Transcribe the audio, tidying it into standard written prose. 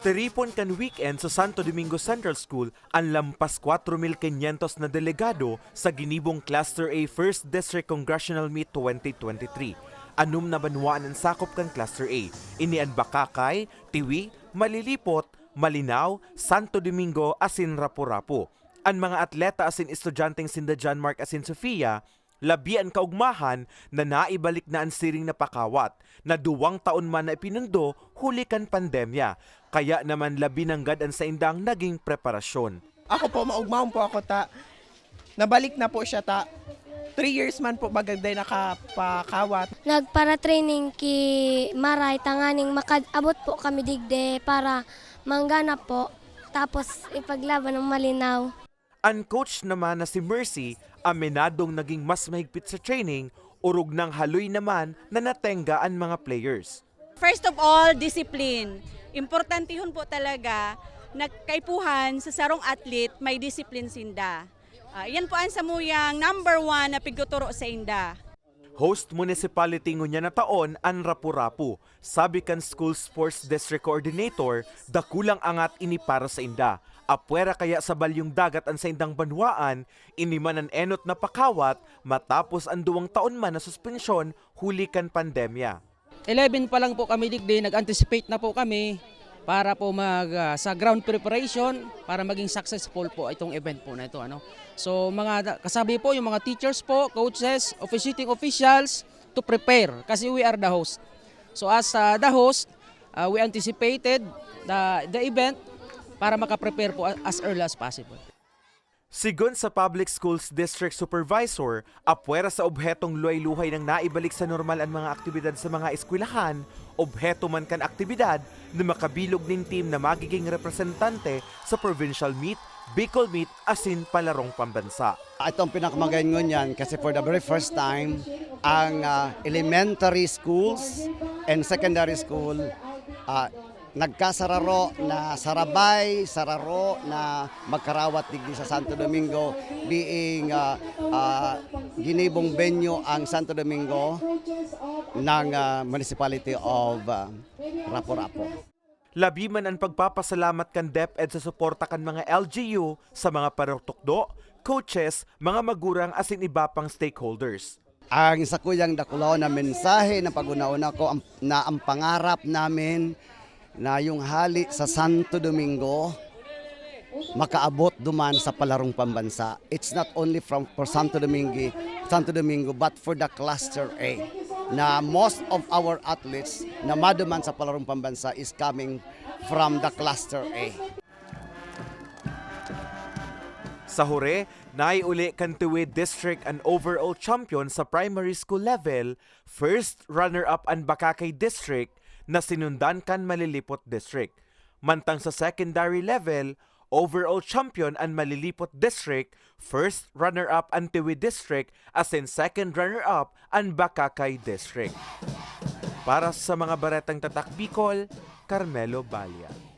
Teripon kan weekend sa Santo Domingo Central School ang lampas 4,500 na delegado sa ginibong Cluster A 1st District Congressional Meet 2023. Anum na banwaan ang sakop kan Cluster A. Inian Bakakay, Tiwi, Malilipot, Malinaw, Santo Domingo asin Rapu-Rapu. Ang mga atleta asin estudyanteng sinda John Mark asin Sofia, labian kaugmahan na naibalik na ang siring na pakawat na 2 taon man na ipinundo huli kan pandemya. Kaya naman labi nanggad ang sa indang naging preparasyon. Ako po, maugmahon po ako ta. Nabalik na po siya ta. 3 years man po bagagday nakapakawat. Nagpara-training ki Maray, tanganing makabot po kami digde para manggana po. Tapos ipaglaban ng Malinaw. Ang coach naman na si Mercy, aminadong naging mas mahigpit sa training, urog ng haloy naman na natenga ang mga players. First of all, discipline. Importantihon po talaga na kaipuhan sa sarong athlete may discipline sinda. Yan po ang samuyang number 1 na piguturo sa inda. Host municipality ngunya na taon ang Rapu-Rapu. Sabi kan School Sports District Coordinator, dakulang angat ini para sa inda. Apwera kaya sa balyong dagat ang sa indang banwaan, ini man ang enot na pakawat matapos ang 2 taon man na suspensyon huli kan pandemya. 11 pa lang po kami digdi, nag-anticipate na po kami para po sa ground preparation para maging successful po itong event po na ito. So mga kasabi po yung mga teachers po, coaches, officiating officials to prepare kasi we are the host. So as the host, we anticipated the event para makaprepare po as early as possible. Sigon sa Public Schools District Supervisor, apwera sa obhetong luay-luhay ng naibalik sa normal ang mga aktibidad sa mga eskwelahan, obheto man kan aktibidad na makabilog ning team na magiging representante sa provincial meet, Bicol meet, asin palarong pambansa. Itong pinakamagayon niyan kasi for the very first time, ang elementary schools and secondary school nagkasararo na sararo na magkarawat digdi sa Santo Domingo being ginibong venue ang Santo Domingo ng municipality of Rapu-Rapu. Labi man ang pagpapasalamat kan DepEd sa suporta kan mga LGU sa mga paroktukdo, coaches, mga magurang asin iba pang stakeholders. Ang isa kuyang dakulaw na mensahe na pag-una-una ko na ang pangarap namin na yung hali sa Santo Domingo makaabot duman sa palarong pambansa. It's not only for Santo Domingo but for the Cluster A. Na most of our athletes na maduman sa palarong pambansa is coming from the Cluster A. Sa hure, naiuli kan Tiwi District ang overall champion sa primary school level, first runner-up ang Bakakay District na sinundan kan Malilipot District. Mantang sa secondary level, overall champion ang Malilipot District, first runner-up ang Tiwi District, asin second runner-up ang Bakakay District. Para sa mga baretang tatak Bicol, Carmelo Balya.